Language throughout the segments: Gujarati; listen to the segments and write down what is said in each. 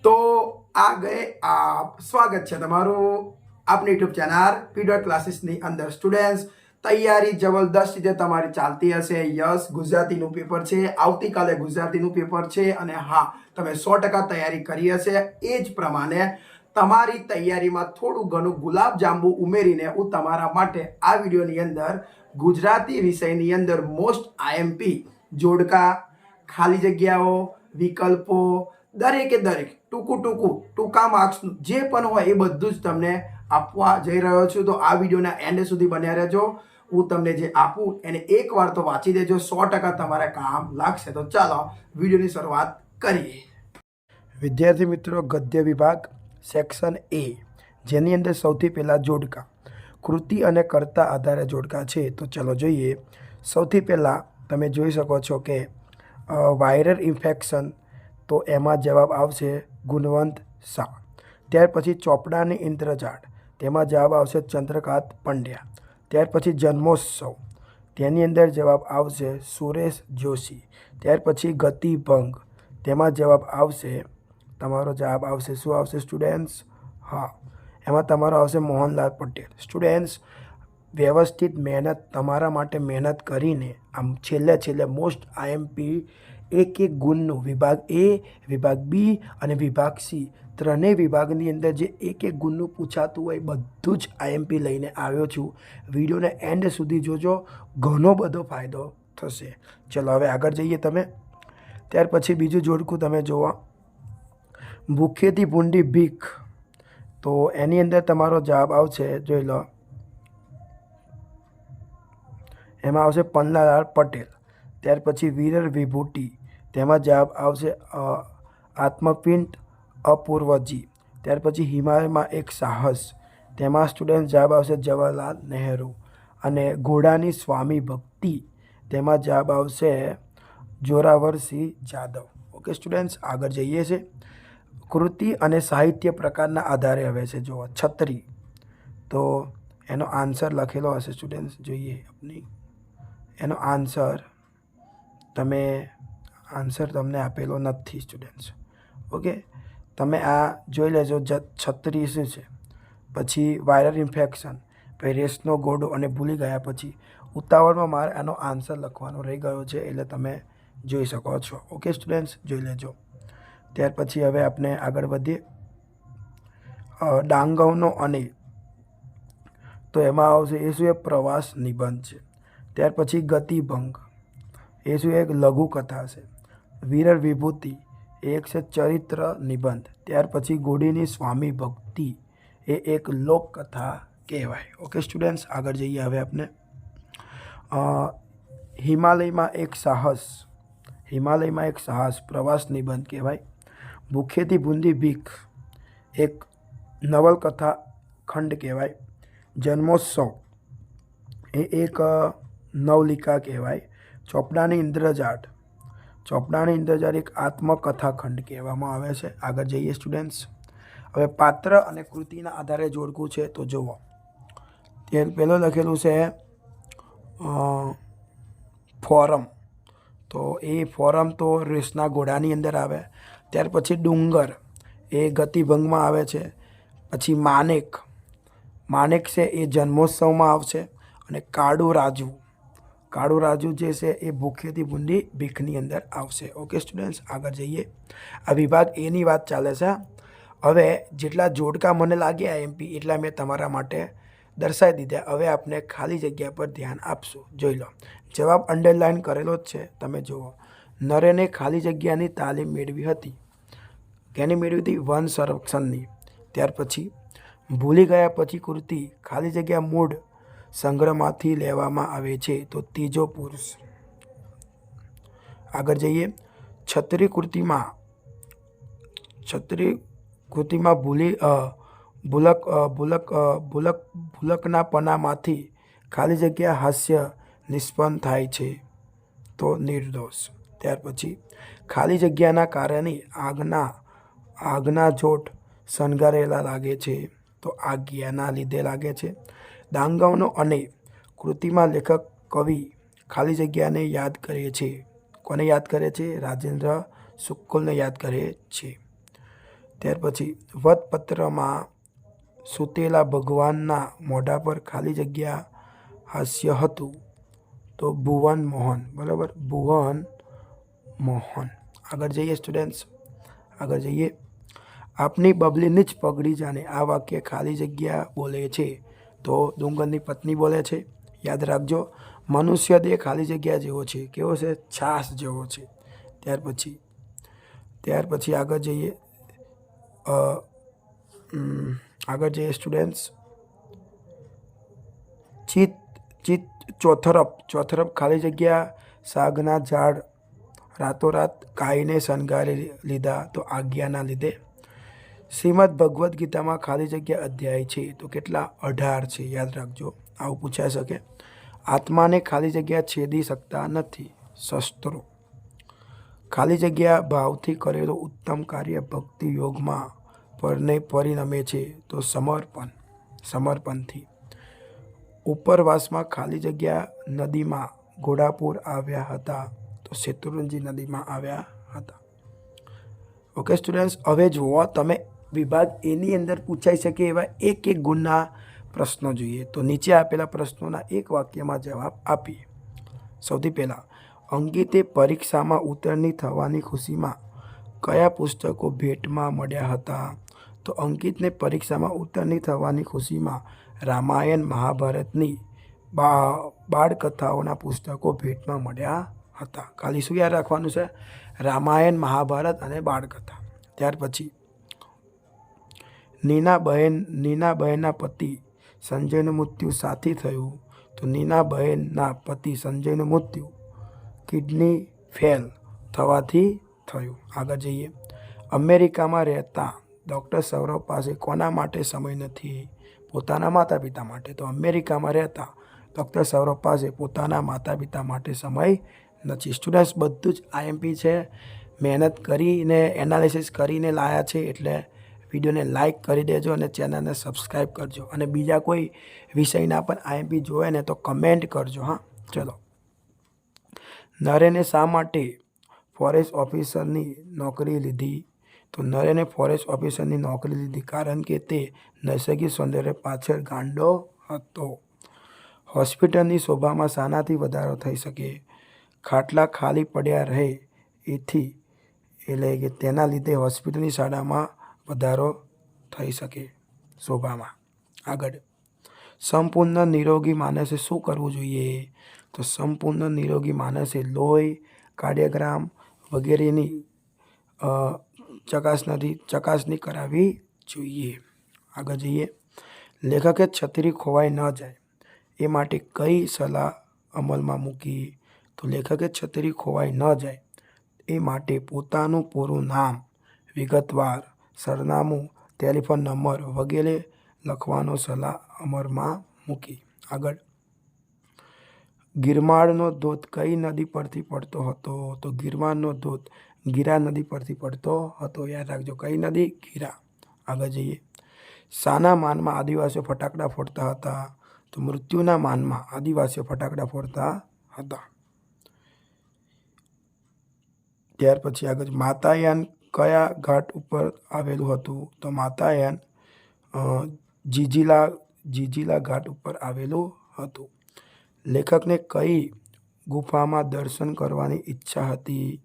तो आ गए आप। स्वागत है तमाરું આપની યુટ્યુબ ચેનલ પી ક્લાસીસ ની અંદર। સ્ટુડન્ટ્સ, તૈયારી જબરદસ્ત રીતે તમારી ચાલતી હશે। યસ, ગુજરાતીનું પેપર છે, આવતીકાલે ગુજરાતીનું પેપર છે અને હા, તમે 100% તૈયારી કરી હશે। એ જ પ્રમાણે તમારી તૈયારીમાં થોડું ઘણું ગુલાબજાંબુ ઉમેરીને હું તમારા માટે આ વિડીયોની અંદર ગુજરાતી વિષયની અંદર મોસ્ટ આઈએમપી જોડકા, ખાલી જગ્યાઓ, વિકલ્પો, દરેકે દરેક ટૂંકા માર્ક્સનું જે પણ હોય એ બધું જ તમને આપવા જઈ રહ્યો છું। તો આ વિડીયોના એન્ડ સુધી બન્યા રહેજો। હું તમને જે આપું એને એકવાર તો વાંચી દેજો, 100% તમારે કામ લાગશે। તો ચાલો વિડીયોની શરૂઆત કરીએ। વિદ્યાર્થી મિત્રો, ગદ્ય વિભાગ સેક્શન એ, જેની અંદર સૌથી પહેલાં જોડકા, કૃતિ અને કર્તા આધારે જોડકા છે। તો ચાલો જોઈએ। સૌથી પહેલાં તમે જોઈ શકો છો કે વાયરલ ઇન્ફેક્શન, તો એમાં જવાબ આવશે ગુણવંત શાહ। ત્યાર પછી ચોપડાની ઇન્દ્રજાળ, તેમાં જવાબ આવશે ચંદ્રકાંત પંડ્યા। ત્યાર પછી જન્મોત્સવ, તેની અંદર જવાબ આવશે સુરેશ જોશી। ત્યાર પછી ગતિભંગ, તેમાં જવાબ આવશે, તમારો જવાબ આવશે શું આવશે સ્ટુડન્ટ્સ? હા, એમાં તમારો આવશે મોહનલાલ પટેલ। સ્ટુડન્ટ્સ, વ્યવસ્થિત મહેનત, તમારા માટે મહેનત કરીને આમ છેલ્લે મોસ્ટ આઈએમપી એક ગુણનું વિભાગ એ, વિભાગ બી અને વિભાગ સી, ત્રણેય વિભાગની અંદર જે એક ગુણનું પૂછાતું હોય બધું જ આઈએમપી લઈને આવ્યો છું। વિડીયોને એન્ડ સુધી જોજો, ઘણો બધો ફાયદો થશે। ચલો હવે આગળ જઈએ તમે। ત્યાર પછી બીજું જોડકું તમે જોવો, ભૂખેથી ભૂંડી ભીખ, તો એની અંદર તમારો જવાબ આવશે, જોઈ લો, એમાં આવશે પન્નાલાલ પટેલ। ત્યાર પછી વીરર વિભૂતિ, તેમાં જવાબ આવશે આત્મપિંડ અપૂર્વજી। ત્યાર પછી હિમાલયમાં એક સાહસ, તેમાં સ્ટુડન્ટ જવાબ આવશે જવાહરલાલ નહેરુ। અને ઘોડાની સ્વામી ભક્તિ, તેમાં જવાબ આવશે જોરાવરસિંહ જાદવ। ઓકે સ્ટુડન્ટ્સ, આગળ જઈએ છે। કૃતિ અને સાહિત્ય પ્રકારના આધારે હવે છે જુઓ, છત્રી, તો એનો આન્સર લખેલો હશે સ્ટુડન્ટ્સ, જોઈએ આપની એનો આન્સર તમને આપેલો નથી સ્ટુડન્ટ્સ। ઓકે, તમે આ જોઈ લેજો, છત્રી શું છે, પછી વાયરલ ઇન્ફેક્શન, પછી રેસનો ઘોડો અને ભૂલી ગયા પછી ઉતાવળમાં મારે આનો આન્સર લખવાનો રહી ગયો છે, એટલે તમે જોઈ શકો છો। ઓકે સ્ટુડન્ટ્સ, જોઈ લેજો। ત્યાર પછી હવે આપણે આગળ વધીએ। ડાંગવનો અને, તો એમાં આવશે એ શું, એ પ્રવાસ નિબંધ છે। ત્યાર પછી ગતિભંગ, એ શું, એક લઘુકથા છે। વીરર વિભૂતિ, એક છે ચરિત્ર નિબંધ। ત્યાર પછી ઘોડીની સ્વામી ભક્તિ, એ એક લોકકથા કહેવાય। ઓકે સ્ટુડન્ટ્સ, આગળ જઈએ હવે આપણે। હિમાલયમાં એક સાહસ પ્રવાસ નિબંધ કહેવાય। ભૂખેથી ભૂંડી ભીખ, એક નવલકથા ખંડ કહેવાય। જન્મોત્સવ, એ એક નવલિકા કહેવાય। ચોપડાની ઇન્દ્રજાળ, એક આત્મકથા ખંડ કહેવામાં આવે છે। આગળ જઈએ સ્ટુડન્ટ્સ। હવે પાત્ર અને કૃતિના આધારે જોડકું છે, તો જુઓ, તે પહેલો લખેલું છે ફોરમ, તો એ ફોરમ તો રેસના ઘોડાની અંદર આવે। ત્યાર પછી ડુંગર, એ ગતિભંગમાં આવે છે। પછી માનેક છે એ જન્મોત્સવમાં આવશે। અને કાળુ રાજુ જે છે એ ભૂખેથી ભૂંડી ભીખની અંદર આવશે। ઓકે સ્ટુડન્ટ્સ, આગળ જઈએ। આ વિભાગ એની વાત ચાલે છે। હવે જેટલા જોડકા મને લાગ્યા એમપી એટલા મેં તમારા માટે દર્શાવી દીધા। હવે આપણે ખાલી જગ્યા પર ધ્યાન આપશું। જોઈ લો, જવાબ અંડરલાઇન કરેલો જ છે, તમે જુઓ। નરેને ખાલી જગ્યાની તાલીમ મેળવી હતી, કેની મેળવી હતી? વન સંરક્ષણની। ત્યાર પછી ભૂલી ગયા પછી કૃતિ ખાલી જગ્યા મૂળ સંગ્રહમાંથી લેવામાં આવે છે, તો ત્રીજો પુરુષ। આગળ જઈએ। છત્રી કૃતિમાં ભૂલકના પનામાંથી ખાલી જગ્યા હાસ્ય નિષ્પન્ન થાય છે, તો નિર્દોષ। ત્યાર પછી ખાલી જગ્યાના કારણે આગના જોટ શણગારેલા લાગે છે, તો આજ્ઞાના લીધે લાગે છે। ડાંગવનો અને, કૃતિમાં લેખક કવિ ખાલી જગ્યાને યાદ કરે છે। કોને યાદ કરે છે? રાજેન્દ્ર શુક્લને યાદ કરે છે। ત્યાર પછી વટપત્રમાં સૂતેલા ભગવાનના મોઢા પર ખાલી જગ્યા હાસ્ય હતું. તો ભુવન મોહન, બરાબર, ભુવન મોહન. આગળ જઈએ સ્ટુડન્ટ્સ, આગળ જઈએ. આપની બબલીની જ પગડી જાને, આ વાક્ય ખાલી જગ્યા બોલે છે. તો ડુંગરની પત્ની બોલે છે. યાદ રાખજો, મનુષ્ય દેહ ખાલી જગ્યા જેવો છે. કેવો છે? છાસ જેવો છે. ત્યાર પછી આગળ જઈએ. આગળ જઈએ સ્ટુડન્ટ્સ. ચિત ચોથરપ ખાલી જગ્યા સાગના ઝાડ રાતોરાત કાઈને શણગારી લીધા. તો આજ્ઞાના લીધે. શ્રીમદ ભગવદ્ ગીતામાં ખાલી જગ્યા અધ્યાય છે. તો કેટલા? 18 છે. યાદ રાખજો, આવું પૂછાઈ શકે. આત્માને ખાલી જગ્યા છેદી શકતા નથી. શસ્ત્રો. ખાલી જગ્યા ભાવથી કરેલો ઉત્તમ કાર્ય ભક્તિ યોગમાં પરિણમે છે. તો સમર્પણથી. ઉપરવાસમાં ખાલી જગ્યા નદીમાં ઘોડાપુર આવ્યા હતા. તો શેત્રુંજી નદીમાં આવ્યા હતા. ઓકે સ્ટુડન્ટ્સ, હવે જુઓ તમે વિભાગ એની અંદર પૂછાઈ શકે એવા એક ગુણના પ્રશ્નો જોઈએ. તો નીચે આપેલા પ્રશ્નોના એક વાક્યમાં જવાબ આપીએ. સૌથી પહેલાં, અંકિતે પરીક્ષામાં ઉત્તીર્ણ થવાની ખુશીમાં કયા પુસ્તકો ભેટમાં મળ્યા હતા? તો અંકિતને પરીક્ષામાં ઉત્તીર્ણ થવાની ખુશીમાં રામાયણ મહાભારતની બાળકથાઓના પુસ્તકો ભેટમાં મળ્યા હતા. ખાલી શું યાદ રાખવાનું છે? રામાયણ, મહાભારત અને બાળકથા. ત્યાર પછી નીનાબહેનના પતિ સંજયનું મૃત્યુ સાથી થયું. તો નીનાબહેનના પતિ સંજયનું મૃત્યુ કિડની ફેલ થવાથી થયું. આગળ જઈએ. અમેરિકામાં રહેતા ડૉક્ટર સૌરભ પાસે કોના માટે સમય નથી? પોતાના માતા પિતા માટે. તો અમેરિકામાં રહેતા ડૉક્ટર સૌરભ પાસે પોતાના માતા પિતા માટે સમય નથી. સ્ટુડન્ટ્સ, બધું જ આઈએમપી છે. મહેનત કરીને એનાલિસિસ કરીને લાયા છે. એટલે વિડીયોને લાઇક કરી દેજો અને ચેનલને સબસ્ક્રાઈબ કરજો. અને બીજા કોઈ વિષયના પણ આઈએમપી જોવે ને તો કમેન્ટ કરજો. હા, ચલો. નરેને શા માટે ફોરેસ્ટ ઓફિસરની નોકરી લીધી? તો નરેને ફોરેસ્ટ ઓફિસરની નોકરી લીધી કારણ કે તે નૈસર્ગિક સૌંદર્ય પાછળ ગાંડો હતો. હોસ્પિટલની શોભામાં શાનાથી વધારો થઈ શકે? ખાટલા ખાલી પડ્યા રહે એથી, એટલે કે તેના લીધે હોસ્પિટલની શાળામાં વધારો થઈ શકે શોભામાં. આગળ, સંપૂર્ણ નિરોગી માણસે શું કરવું જોઈએ? તો સંપૂર્ણ નિરોગી માણસે લોહી, કાર્ડિયોગ્રામ વગેરેની ચકાસણી કરાવવી જોઈએ. આગળ જઈએ. લેખકે છત્રી ખોવાઈ ન જાય એ માટે કઈ સલાહ અમલમાં મૂકી? તો લેખકે છત્રી ખોવાઈ ન જાય એ માટે પોતાનું પૂરું નામ, વિગતવાર સરનામું, ટેલિફોન નંબર વગેરે લખવાનો સલાહ અમલમાં મૂકી. આગળ, ગિરમાળનો ધોધ કઈ નદી પરથી પડતો હતો? તો ગિરમાળનો ધોધ ગીરા નદી પરથી પડતો હતો. યાદ રાખજો, કઈ નદી? ગીરા. આગળ જઈએ. શાના માનમાં આદિવાસીઓ ફટાકડા ફોડતા હતા? તો મૃત્યુના માનમાં આદિવાસીઓ ફટાકડા ફોડતા હતા. ત્યાર પછી આગળ, માતાયાન કયા ઘાટ ઉપર આવેલું હતું? તો માતાયાન જીજીલા ઘાટ ઉપર આવેલું હતું. લેખકને કઈ ગુફામાં દર્શન કરવાની ઈચ્છા હતી?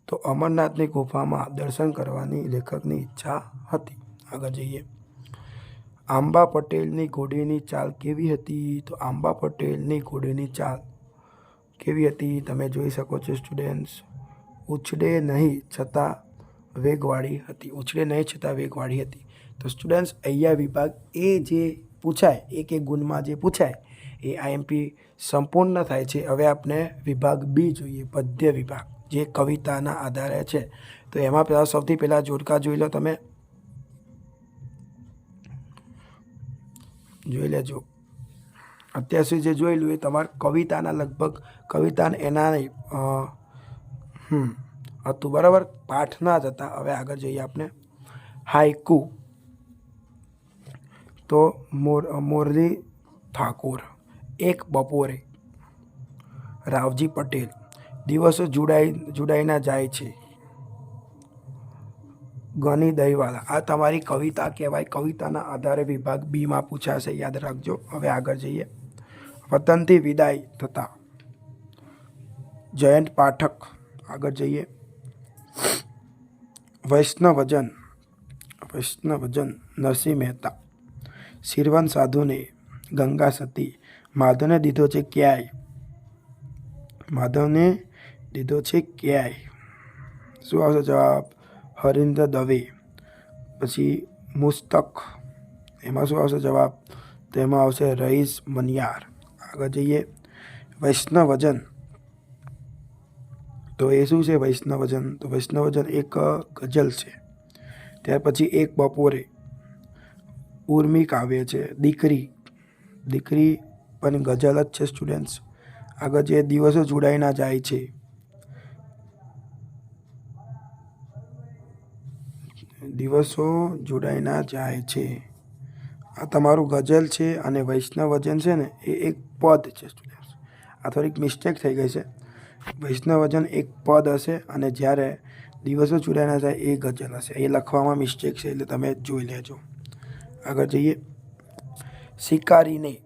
તો અમરનાથની ગુફામાં દર્શન કરવાની લેખકની ઈચ્છા હતી. આગળ જઈએ. આંબા પટેલની ઘોડીની ચાલ કેવી હતી? તો આંબા પટેલની ઘોડીની ચાલ કેવી હતી? તમે જોઈ શકો છો સ્ટુડન્ટ્સ. ઉછળે નહીં છતાં વેગવાળી હતી. ઉછળે નહીં છતાં વેગવાળી હતી. તો સ્ટુડન્ટ્સ, અહીંયા વિભાગ એ જે પૂછાય, એક ગુણમાં જે પૂછાય એ આઈએમપી સંપૂર્ણ થાય છે. હવે આપણે વિભાગ બી જોઈએ, પદ્ય વિભાગ, જે કવિતાના આધારે છે. તો એમાં સૌથી પહેલાં જોડકા જોઈ લો. તમે જોઈ લેજો. અત્યાર સુધી જે જોયેલું એ તમારે કવિતાના લગભગ કવિતાને એના હતું, બરાબર, પાઠના જ હતા. હવે આગળ જઈએ આપણે. હાઈકુ. તો મોરલી ઠાકોર. એક બપોરે. રાવજી પટેલ. દિવસો જુડાઈના જાય છે. ગની દહીવાલા, આ તમારી કવિતા કહેવાય. કવિતાના આધારે વિભાગ બીમાં પૂછાશે, યાદ રાખજો. હવે આગળ જઈએ. વતનથી વિદાય થતા જયંત પાઠક. આગળ જઈએ. વૈષ્ણવજન નરસિંહ મહેતા. શિરવન સાધુને ગંગા સતી. માધવને દીધો છે ક્યાંય. શું આવશે જવાબ? હરિન્દ્ર દવે. પછી મુસ્તક, એમાં શું આવશે જવાબ? તો એમાં આવશે રઈસ મનિયાર. આગળ જઈએ. વૈષ્ણવજન, તો એ શું છે વૈષ્ણવજન? તો વૈષ્ણવજન એક ગઝલ છે. ત્યાર પછી એક બપોરે ઉર્મી કાવ્ય છે. દીકરી પણ ગઝલ જ છે સ્ટુડન્ટ્સ. આગળ જે દિવસો જોડાઈ ના જાય છે. આ તમારું ગઝલ છે. અને વૈષ્ણવજન છે ને એ એક પદ છે સ્ટુડન્ટ્સ. આ થોડીક મિસ્ટેક થઈ ગઈ છે. વૈષ્ણવજન એક પદ હશે અને જ્યારે દિવસો જોડાઈ ના જાય એ ગઝલ હશે. એ લખવામાં મિસ્ટેક છે, એટલે તમે જોઈ લેજો. આગળ જઈએ. શિકારીને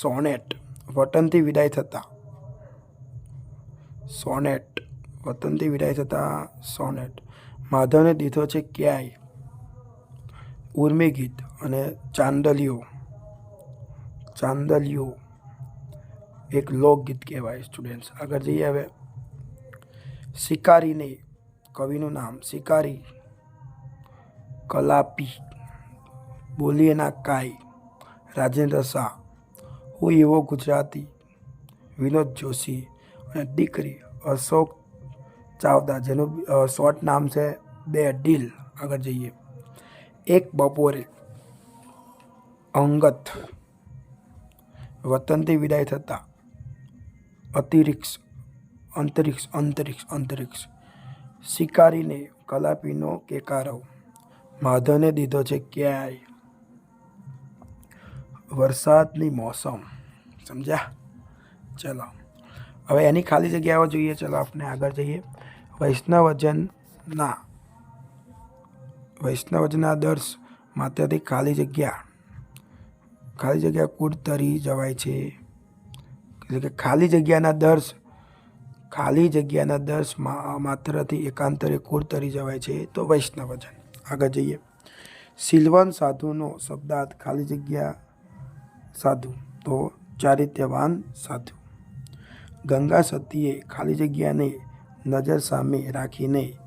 સોનેટ. વતનથી વિદાય થતા સોનેટ. માધવને દીધો છે ક્યાંય. ઉર્મી ગીત અને ચાંદલિયો એક લોકગીત કહેવાય સ્ટુડન્ટ્સ. આગળ જઈએ. હવે શિકારીને, કવિનું નામ શિકારી. કલાપી, બોલીએ ના કાઈ. રાજેન્દ્ર શાહ. હું એવો ગુજરાતી. વિનોદ જોશી. અને દીકરી અશોક ચાવડા, જેનું શોર્ટ નામ છે બે ડીલ. આગળ જઈએ. એક બપોરે અંગત. વતનથી વિદાય થતા અંતરિક્ષ. શિકારીને કલાપીનો કેકારવ. માધવને દીધો છે ક્યાંય. વરસાદની મોસમ. સમજ્યા? ચલો હવે એની ખાલી જગ્યાઓ જોઈએ. ચલો આપણે આગળ જઈએ. વૈષ્ણવજનના દર્શ માત્રથી ખાલી જગ્યા કુડ તરી જવાય છે. એટલે કે ખાલી જગ્યાના દર્શ માત્રથી એકાંતરે કુડ તરી જવાય છે, તો વૈષ્ણવજન. આગળ જઈએ. શિલવન સાધુનો શબ્દાર્થ ખાલી જગ્યા સાધુ, તો ચારિત્ર્યવાન સાધુ. ગંગા સતીએ ખાલી જગ્યાને નજર સામે રાખીને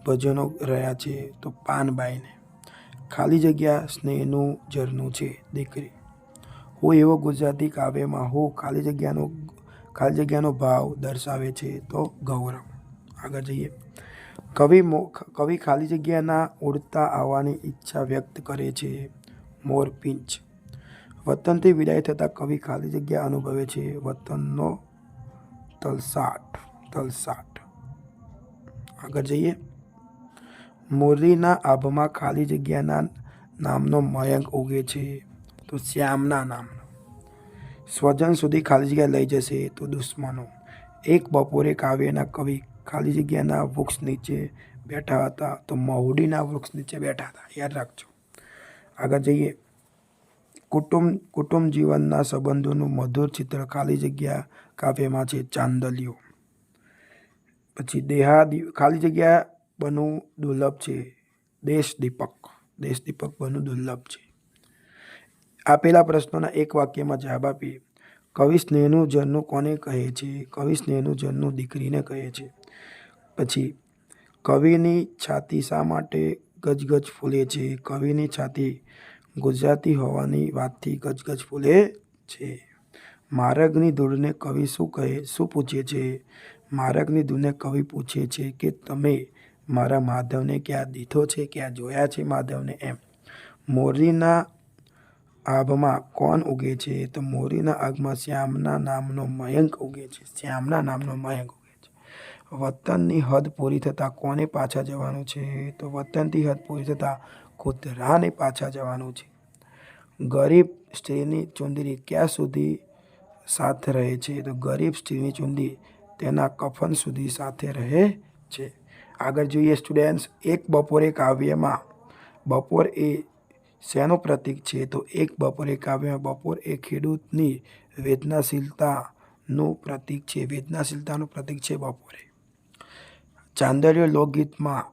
ભજનો રહ્યા છે, તો પાનબાઈને. ખાલી જગ્યા સ્નેહનું ઝરણું છે. દીકરી. હું એવો ગુજરાતી કાવ્યમાં હું ખાલી જગ્યાનો ભાવ દર્શાવે છે, તો ગૌરવ. આગળ જઈએ. કવિ ખાલી જગ્યાના ઉડતા આવવાની ઈચ્છા વ્યક્ત કરે છે. મોરપીંછ. વતનથી વિદાય થતાં કવિ ખાલી જગ્યા અનુભવે છે. વતનનો તલસાટ. આગળ જઈએ. મોરલીના આભમાં ખાલી જગ્યાના નામનો મયંક ઉગે છે, તો શ્યામના નામનો. સ્વજન સુધી ખાલી જગ્યા લઈ જશે, તો દુશ્મનો. એક બપોરે કાવ્યના કવિ ખાલી જગ્યાના વૃક્ષ નીચે બેઠા હતા, તો મહુડીના વૃક્ષ નીચે બેઠા હતા. યાદ રાખજો. આગળ જઈએ. કુટુંબ જીવનના સંબંધોનું મધુર ચિત્ર ખાલી જગ્યા કાવ્યમાં છે. ચાંદલિયો. પછી ખાલી જગ્યા બનવું દુર્લભ છે. દેશદીપક બનવું દુર્લભ છે. આપેલા પ્રશ્નોના એક વાક્યમાં જવાબ આપીએ. કવિ સ્નેહનું ઝરણું કોને કહે છે? કવિ સ્નેહનું ઝરણું દીકરીને કહે છે. પછી કવિની છાતી શા માટે ગજગજ ફૂલે છે? કવિની છાતી ગુજરાતી હોવાની વાતથી ગજગજ ફૂલે છે. મારગની ધૂળને કવિ શું પૂછે છે? મારગની ધૂળને કવિ પૂછે છે કે તમે મારા માધવને ક્યાં દીધો છે, ક્યાં જોયા છે માધવને, એમ. મોરલીના આભમાં કોણ ઉગે છે? તો મોરલીના આભમાં શ્યામના નામનો મયંક ઉગે છે. વતનની હદ પૂરી થતાં કોને પાછા જવાનું છે? તો વતનથી હદ પૂરી થતાં કૂતરાને પાછા જવાનું છે. ગરીબ સ્ત્રીની ચુંદડી ક્યાં સુધી સાથે રહે છે? તો ગરીબ સ્ત્રીની ચુંદડી તેના કફન સુધી સાથે રહે છે. આગળ જોઈએ સ્ટુડન્ટ્સ, એક બપોરે કાવ્યમાં બપોર એ શેનું પ્રતીક છે? તો એક બપોરે કાવ્યમાં બપોર એ ખેડૂતની વેદનાશીલતાનું પ્રતીક છે. વેદનાશીલતાનું પ્રતીક છે બપોરે. ચાંદલિયો લોકગીતમાં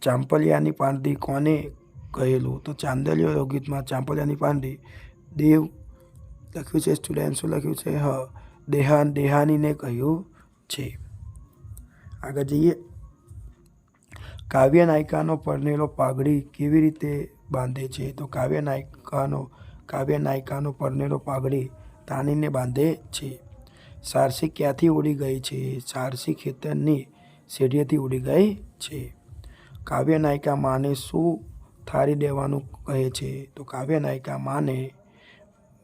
ચાંપલિયાની પાંદડી કોને કહેલું? તો ચાંદલિયો લોકગીતમાં ચાંપલિયાની પાંદડી દેવ લખ્યું છે સ્ટુડન્ટ. શું લખ્યું છે? દેહાનીને કહ્યું છે. આગળ જઈએ, કાવ્ય નાયિકાનો પરણેલો પાઘડી કેવી રીતે બાંધે છે? તો કાવ્ય નાયિકાનો પરણેલો પાઘડી તાણીને બાંધે છે. સારસી ક્યાંથી ઉડી ગઈ છે? સારસી ખેતરની શેઢીએથી ઉડી ગઈ છે. કાવ્ય નાયિકા માને શું ઠારી દેવાનું કહે છે? તો કાવ્ય નાયિકા માને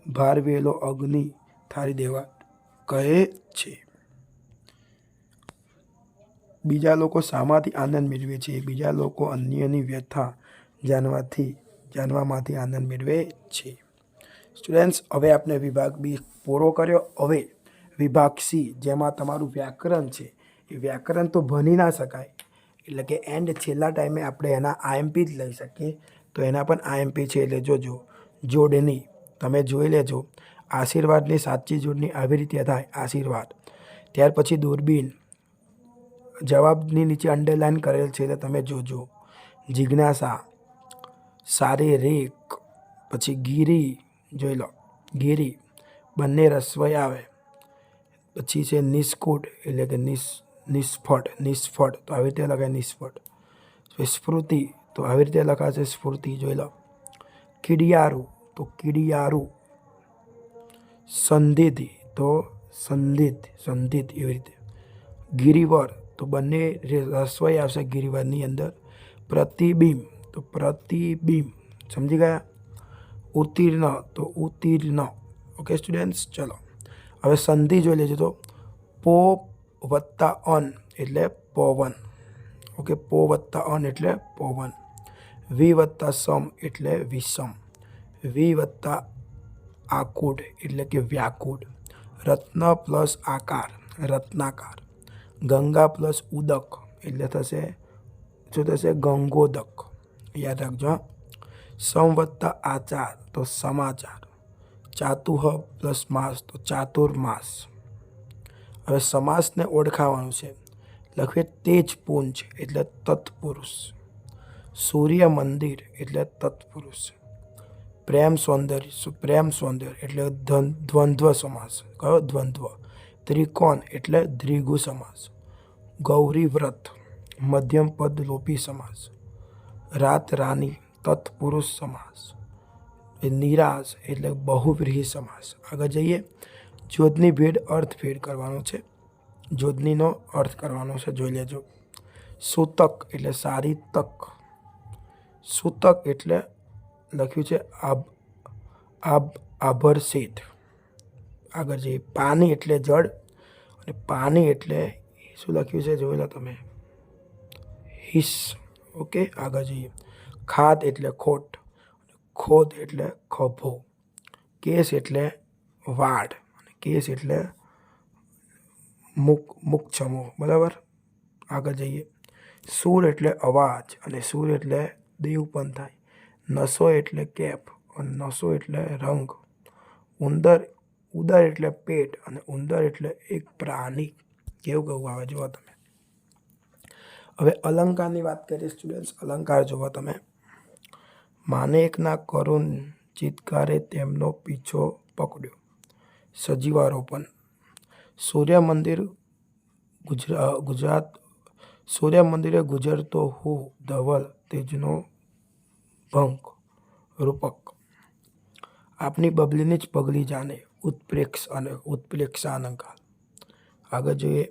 ભારવેલો અગ્નિ ઠારી દેવા કહે છે. બીજા લોકો શામાંથી આનંદ મેળવે છે? બીજા લોકો અન્યની વ્યથા જાણવામાંથી આનંદ મેળવે છે. સ્ટુડન્ટ્સ, હવે આપણે વિભાગ બી પૂરો કર્યો. હવે વિભાગ સી, જેમાં તમારું વ્યાકરણ છે. એ વ્યાકરણ તો ભણી ના શકાય, એટલે કે એન્ડ છેલ્લા ટાઈમે આપણે એના આઈએમપી જ લઈ શકીએ. તો એના પણ આઈએમપી છે, એટલે જોજો. જોડણી તમે જોઈ લેજો. આશીર્વાદની સાચી જોડણી આવી રીતે થાય, આશીર્વાદ. ત્યાર પછી દૂરબીન, જવાબની નીચે અંડરલાઇન કરેલ છે, એટલે તમે જોજો. જિજ્ઞાસા, શારીરિક, પછી ગીરી જોઈ લો, ગીરી બંને રસવઈ આવે. પછી છે નિષ્કુટ, એટલે કે નિષ્ફળ, તો આવી રીતે લખાય નિષ્ફળ. સ્ફૂર્તિ, તો આવી રીતે લખાશે સ્ફૂર્તિ, જોઈ લો. કીડિયારું, તો કીડિયારું. સંધિ, તો સંધિત એવી રીતે. ગિરિવર, તો બંને રસવઈ આવશે ગિરિવરની અંદર. પ્રતિબિંબ, તો પ્રતિબિંબ, સમજી ગયા. ઉત્તીર્ણ, તો ઉત્તીર્ણ. ઓકે સ્ટુડન્ટ્સ, ચલો હવે સંધિ જોઈ લેજો. તો પો વત્તા અન એટલે પવન. ઓકે, પો વત્તા અન એટલે પવન. વી વત્તા સમ એટલે વિષમ. વી વત્તા આકુડ એટલે કે વ્યાકુડ. રત્ન પ્લસ આકાર, રત્નાકાર. ગંગા પ્લસ ઉદક એટલે થશે, શું થશે? ગંગોદક. યાદ રાખજો. સમ વત્તા આચાર, તો સમાચાર. ચાતુહ પ્લસ માસ, તો ચાતુર્માસ. હવે સમાસને ઓળખાવાનું છે. લખીએ તેજપુંજ એટલે તત્પુરુષ. સૂર્ય મંદિર એટલે તત્પુરુષ. પ્રેમ સૌંદર્ય એટલે દ્વંદ્વ સમાસ. કયો? દ્વંદ્વ. ત્રિકોણ એટલે દ્વિગુ સમાસ. ગૌરી વ્રત મધ્યમ પદ લોપી સમાસ. રાત રાની તત્પુરુષ સમાસ. નિરાશ એટલે બહુવ્રીહી સમાસ. આગળ જઈએ, જોડની ભેદ અર્થભેદ કરવાનો છે. જોડણીનો અર્થ કરવાનો છે, જોઈ લેજો. સૂતક એટલે સારી તક. સૂતક એટલે લખ્યું છે આભર શેઠ. આગળ જઈએ, પાણી એટલે જળ, અને પાણી એટલે શું લખ્યું છે જોઈ લો તમે, હિસ. ઓકે, આગળ જઈએ. ખાદ એટલે ખોટ, ખોદ એટલે ખભો. કેસ એટલે વાડ, કેસ એટલે મુખછમો. બરાબર, આગળ જઈએ. સૂર એટલે અવાજ, અને સૂર એટલે દેવ પણ થાય. નસો એટલે કેપ, અને નસો એટલે રંગ. ઉદર એટલે પેટ, અને ઉંદર એટલે એક પ્રાણી. કેવું કેવું આવે જુઓ તમે. હવે અલંકારની વાત કરીએ સ્ટુડન્ટ્સ. અલંકાર જુઓ તમે. માનેકના કરુણ ચિત્કારે તેમનો પીછો પકડ્યો. સજીવારોપણ. સૂર્ય મંદિરે ગુજરતો હું ધવલ તેજનો ભંગ. રૂપક. આપની બબલીની જ પગલી જાણે. ઉત્પ્રેક્ષા અલંકાર. આગળ જોઈએ.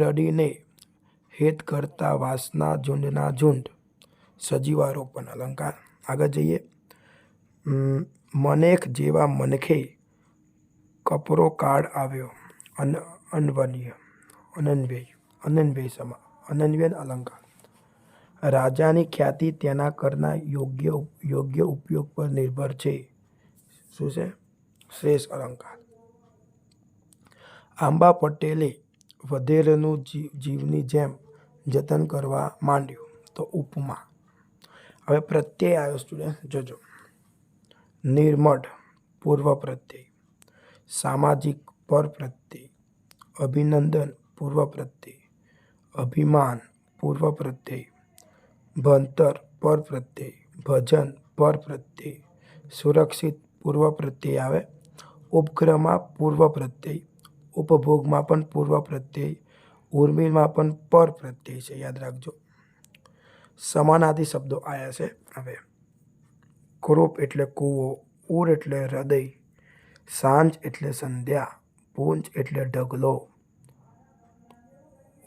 રડીને હેત કરતા વાસના ઝુંડના ઝુંડ. સજીવારોપણ અલંકાર. આગળ જઈએ. મનેખ જેવા મનખે કપરો કાળ આવ્યો. અનન્વય અલંકાર. રાજાની ખ્યાતિ તેના કરના યોગ્ય ઉપયોગ પર નિર્ભર છે. શું છે? શ્રેષ્ઠ અલંકાર. આંબા પટેલે વધેરેલું જીવની જેમ જતન કરવા માંડ્યું. તો ઉપમા. હવે પ્રત્યય આવ્યો સ્ટુડન્ટ, જોજો. નિર્મળ પૂર્વ પ્રત્યય, સામાજિક પર પ્રત્યય, અભિનંદન પૂર્વ પ્રત્યય, અભિમાન પૂર્વ પ્રત્યય, ભણતર પર પ્રત્યય, ભજન પર પ્રત્યય, સુરક્ષિત પૂર્વ પ્રત્યય આવે, ઉપગ્રહમાં પૂર્વ પ્રત્યય, ઉપભોગમાં પણ પૂર્વ પ્રત્યય, ઉર્મિલમાં પણ પર પ્રત્યય છે, યાદ રાખજો. સમાનાર્થી શબ્દો આવ્યા છે. હવે કૃપ એટલે કૂવો, ઉર એટલે હૃદય, સાંજ એટલે સંધ્યા, પૂંજ એટલે ઢગલો,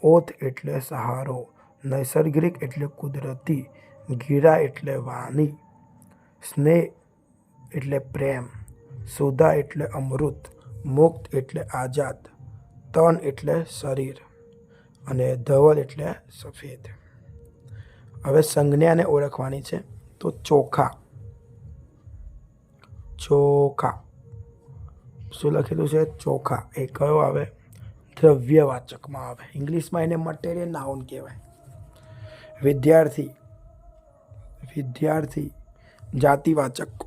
ઓથ એટલે સહારો, નૈસર્ગિક એટલે કુદરતી, ગીરા એટલે વાની, સ્નેહ એટલે પ્રેમ, સુધા એટલે અમૃત, મુક્ત એટલે આઝાદ, તન એટલે શરીર અને ધવલ એટલે સફેદ. હવે સંજ્ઞાને ઓળખવાની છે. તો ચોખા. ચોખા શું લખેલું છે? ચોખા. એ કયો આવે? દ્રવ્યવાચકમાં આવે. ઇંગ્લિશમાં એને મટીરિયલ નાઉન કહેવાય. વિદ્યાર્થી. વિદ્યાર્થી જાતિવાચક.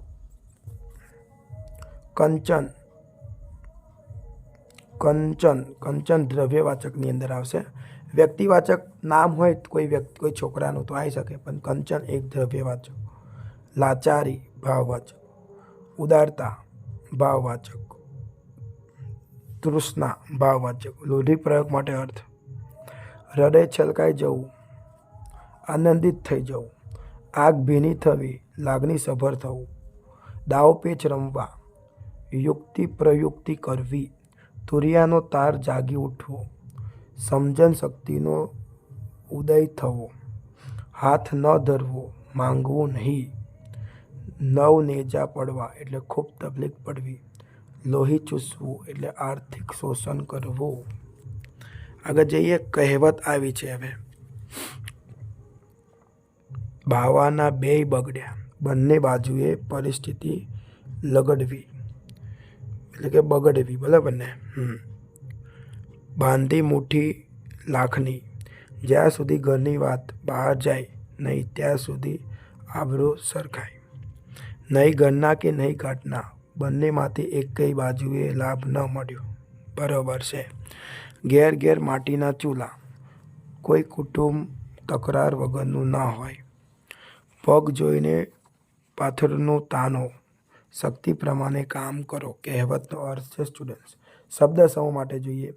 કંચન. કંચન. કંચન દ્રવ્યવાચકની અંદર આવશે. વ્યક્તિવાચક નામ હોય કોઈ વ્યક્તિ, કોઈ છોકરાનું તો આવી શકે, પણ કંચન એક દ્રવ્યવાચક. લાચારી ભાવવાચક, ઉદારતા ભાવવાચક, તૃષ્ણા ભાવવાચક. રૂઢિપ્રયોગ માટે અર્થ: હૃદય છલકાઈ જવું, આનંદિત થઈ જવું, આગ ભીની થવી, લાગણી સભર થવું, દાવપેચ રમવા, યુક્તિ પ્રયુક્તિ કરવી, તુરિયાનો તાર જાગી ઉઠવો, સમજણ શક્તિનો ઉદય થવો, હાથ ન ધરવો, માંગવું નહીં, નવ નેજા પડવા એટલે ખૂબ તકલીફ પડવી, લોહી ચૂસવું એટલે આર્થિક શોષણ કરવું. આગળ જઈએ. કહેવત આવી છે. હવે બાવાના બેય બગડ્યા, બંને બાજુએ પરિસ્થિતિ લગડવી એટલે કે બગડવી, બરાબર ને? બાંધી મુઠ્ઠી લાખની, જ્યાં સુધી ઘરની વાત બહાર જાય નહીં ત્યાં સુધી આબરૂ સરખાય. નહીં ઘરના કે નહીં ઘાટના, બંનેમાંથી એકેય બાજુએ લાભ ન મળ્યો. બરાબર છે. ઘેર ઘેર માટીના ચૂલા, કોઈ કુટુંબ તકરાર વગરનું ન હોય. પગ જોઈને પાથરનું તાનો, શક્તિ પ્રમાણે કામ કરો. કહેવતનો અર્થ છે સ્ટુડન્ટ્સ. શબ્દ સમૂહ માટે જોઈએ.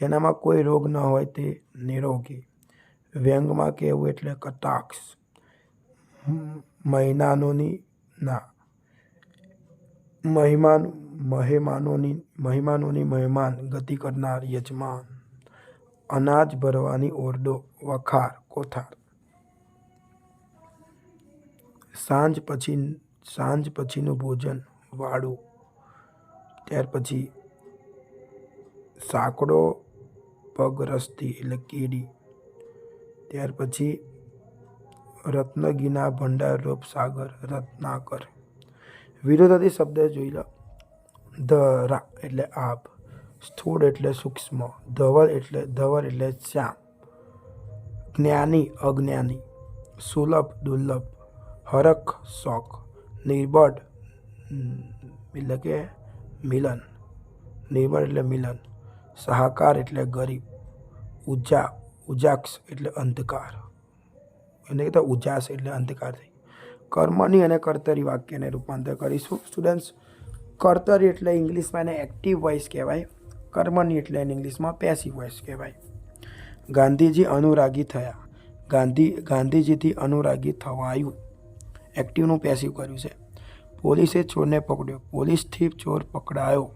જેનામાં કોઈ રોગ ન હોય તે નિરોગી. વ્યંગમાં કહેવું એટલે કટાક્ષ. મહેમાનોની મહેમાન ગતિ કરનાર યજમાન. અનાજ ભરવાની ઓરડો, વખાર, કોઠાર. સાંજ પછીનું ભોજન, વાડું. ત્યાર પછી સાંકડો પગ રસ્તી એટલે કીડી. ત્યાર પછી રત્નગીના ભંડાર રૂપ સાગર, રત્નાકર. વિરોધાર્થી શબ્દ જોઈ લો. ધરા એટલે આભ, સ્થૂળ એટલે સૂક્ષ્મ, ધવલ એટલે શ્યામ, જ્ઞાની અજ્ઞાની, સુલભ દુર્લભ, હરખ શોખ, નિર્બળ એટલે કે મિલન, નિર્બળ એટલે મિલન, સહાકાર એટલે ગરીબ, ઉજાક્ષ એટલે અંધકાર, એને કહેતા ઉજાસ એટલે અંધકાર થઈ. કર્મની અને કર્તરી વાક્યને રૂપાંતર કરીશું સ્ટુડન્ટ્સ. કર્તરી એટલે ઇંગ્લિશમાં એને એક્ટિવ વોઇસ કહેવાય. કર્મની એટલે એને ઇંગ્લિશમાં પેસિવ વોઇસ કહેવાય. ગાંધીજી અનુરાગી થયા, ગાંધીજીથી અનુરાગી થવાયું. એક્ટિવનું પેસિવ કર્યું છે. પોલીસે ચોરને પકડ્યો, પોલીસથી ચોર પકડાયો.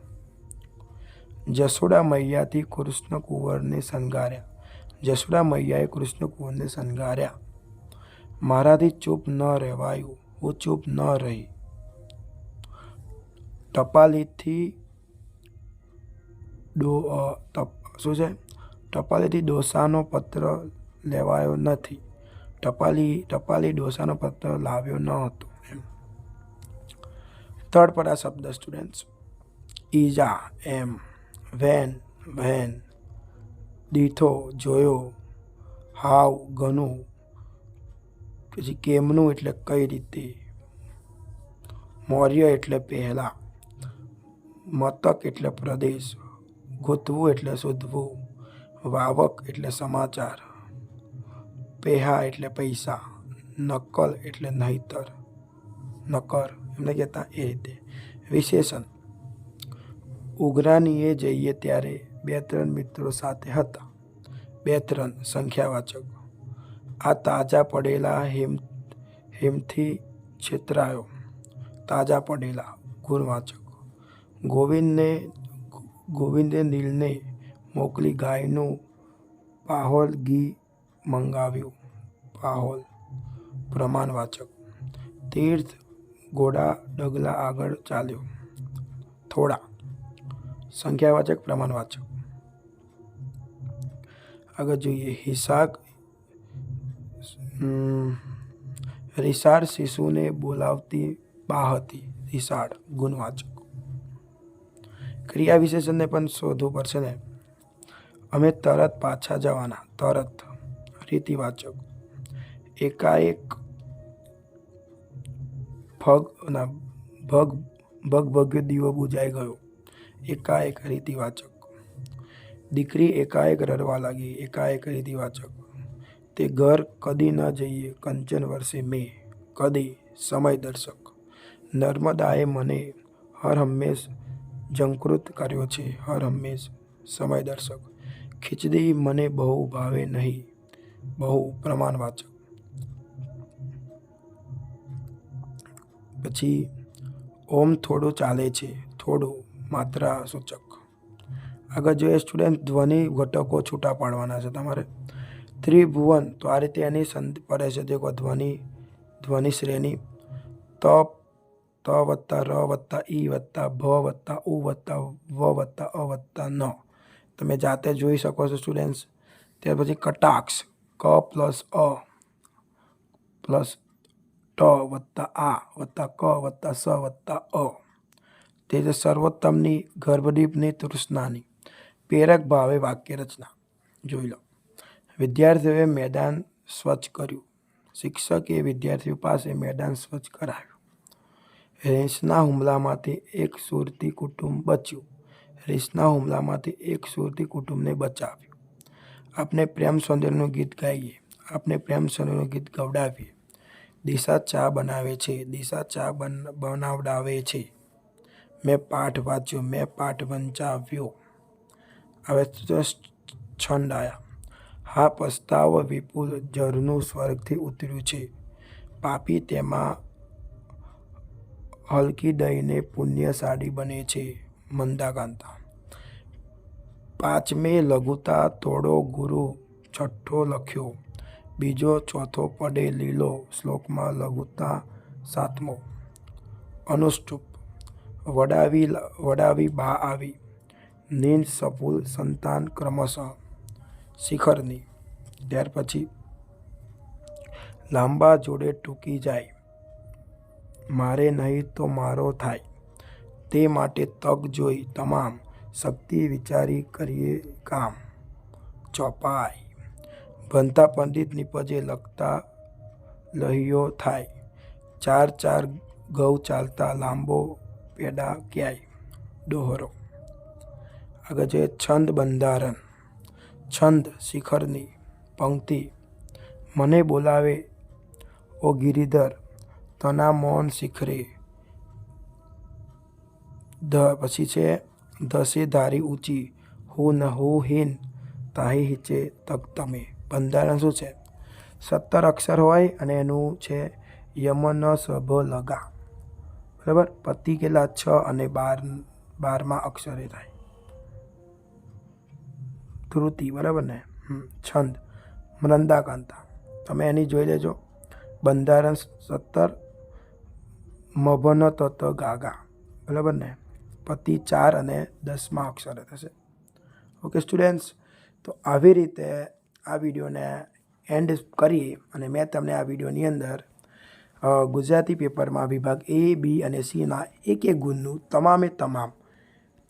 જશોદા મૈયાથી કૃષ્ણ કુંવરને શણગાર્યા, જશોદા મૈયાએ કૃષ્ણ કુંવરને શણગાર્યા. મારાથી ચૂપ ન રહેવાયું, હું ચૂપ ન રહી. ટપાલીથી ડોસાનો પત્ર લેવાયો નથી, ટપાલી ડોસાનો પત્ર લાવ્યો ન હતો. થર્ડ પર આ શબ્દ સ્ટુડન્ટ્સ. ઈજા એમ, વેન વહેન, દીઠો, જોયો, હાવ, ઘણું, પછી કેમનું એટલે કઈ રીતે, મૌર્ય એટલે પહેલાં, મતક એટલે પ્રદેશ, ગૂંથવું એટલે શોધવું, વાવક એટલે સમાચાર, પેહા એટલે પૈસા, નકલ એટલે નહીતર, નકર એમને કહેતા એ રીતે. વિશેષણ: ઉઘરાણીએ જઈએ ત્યારે 2-3 મિત્રો સાથે હતા. 2-3 સંખ્યાવાચક. આ તાજા પડેલા હેમથી છેતરાયો. તાજા પડેલા ગુણવાચક. ગોવિંદે નીલને મોકલી ગાયનું પાહોલ ઘી મંગાવ્યું. પાહોલ પ્રમાણવાચક. તીર્થ ઘોડા ડગલા આગળ ચાલ્યો. થોડા સંખ્યાવાચક પ્રમાણવાચક. આગળ જોઈએ. રિસાળ શિશુને બોલાવતી બા હતી. રિસાળ ગુણવાચક. ક્રિયા વિશેષણને પણ શોધવું પડશે ને. અમે તરત પાછા જવાના. તરત રીતિવાચક. એકાએક ભગભગ્યો દીવો બુજાઈ ગયો. એકાએક રીતિવાચક. દીકરી એકાએક રડવા લાગી. એકાએક રીતિવાચક. તે ઘર કદી ન જઈએ. કંચન વર્ષે મેં. કદી સમયદર્શક. નર્મદાએ મને હર હંમેશ ઝંકૃત કર્યો છે. હર હંમેશ સમયદર્શક. ખીચડી મને બહુ ભાવે નહીં. બહુ પ્રમાણવાચક. પછી ઓમ થોડું ચાલે છે. થોડું માત્રા સૂચક. આગળ જોઈએ સ્ટુડન્ટ, ધ્વનિ ઘટકો છૂટા પાડવાના છે તમારે. ત્રિભુવન, તો આ રીતે એની સંધિ પડે છે. દેખો ધ્વનિ શ્રેણી ત વત્તા ર વત્તા ઈ વત્તા ભ વત્તા ઉ વત્તા વ વત્તા અ વત્તા ન. તમે જાતે જોઈ શકો છો સ્ટુડન્ટ્સ. ત્યાર પછી કટાક્ષ ક પ્લસ અ પ્લસ ટ વત્તા આ વત્તા ક વત્તા સ વત્તા અ. તે છે સર્વોત્તમની ગર્ભદીપની તૃષ્ણાની. પ્રેરક ભાવે વાક્ય રચના જોઈ લો. વિદ્યાર્થીઓએ મેદાન સ્વચ્છ કર્યું. શિક્ષકે વિદ્યાર્થીઓ પાસે મેદાન સ્વચ્છ કરાવ્યું. રીંછના હુમલામાંથી એક સુરતી કુટુંબ બચ્યું. રીંછના હુમલામાંથી એક સુરતી કુટુંબને બચાવ્યું. આપણે પ્રેમ સૌંદર્યનું ગીત ગાઈએ. આપણે પ્રેમ સૌંદર્યનું ગીત ગવડાવીએ. દિશા ચા બનાવે છે. દિશા ચા બનાવડાવે છે. મેં પાઠ વાંચ્યો. મેં પાઠ વંચાવ્યો. હવે છંદ આયા. હા પસ્તાવ વિપુલ ઝરણું સ્વર્ગથી ઉતર્યું છે. પાપી તેમાં હલકી દઈને પુણ્યશાળી બને છે. મંદાકાંતા. પાંચમે લઘુતા તોડો ગુરુ છઠ્ઠો લખ્યો. બીજો ચોથો પડે લીલો. શ્લોકમાં લઘુતા સાતમો. અનુષ્ટુપ. વડાવી બા આવી. નીંદ સફુલ સંતાન ક્રમશઃ. શિખરની. ત્યાર પછી લાંબા જોડે ટૂંકી જાય. મારે નહીં તો મારો થાય. તે માટે તક જોઈ તમામ. શક્તિ વિચારી કરીએ કામ. ચોપાઈ. ભણતા પંડિત નિપજે લખતા લહિયો થાય. 4 ઘઉં ચાલતા લાંબો પેડા ક્યાંય. દોહરો. આગળ છે છંદ બંધારણ. છંદ શિખરની. પંક્તિ. મને બોલાવે ઓ ગિરિધર તના મૌન શિખરે. પછી છે ધસે ધારી ઊંચી. હું હીન તાહી હિચે તક તમે. બંધારણ શું છે? 17 અક્ષર હોય અને એનું છે યમન સભ લગા. બરાબર. પતિ કેટલા 6 અને 12મા અક્ષરે થાય. ધૃતિ. બરાબર ને. છંદ મૃંદાકાંતા. તમે એની જોઈ લેજો. બંધારણ 17 મભન તત ગાગા. બરાબર ને. પતિ 4 અને 10મા અક્ષરે થશે. ઓકે સ્ટુડન્ટ્સ, તો આવી રીતે આ વિડીયોને એન્ડ કરી અને મેં તમને આ વિડીયોની અંદર ગુજરાતી પેપરમાં વિભાગ A, B અને Cના એક ગુણનું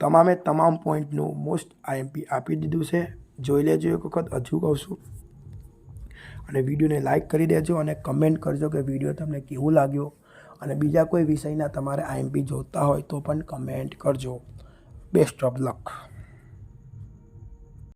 તમામે તમામ પોઈન્ટનું મોસ્ટ IMP આપી દીધું છે. જોઈ લેજો એક વખત, હજુ કહું છું. અને વિડીયોને લાઇક કરી દેજો અને કમેન્ટ કરજો કે વિડીયો તમને કેવું લાગ્યો. અને બીજા કોઈ વિષયના તમારે IMP જોતા હોય તો પણ કમેન્ટ કરજો. Best of luck.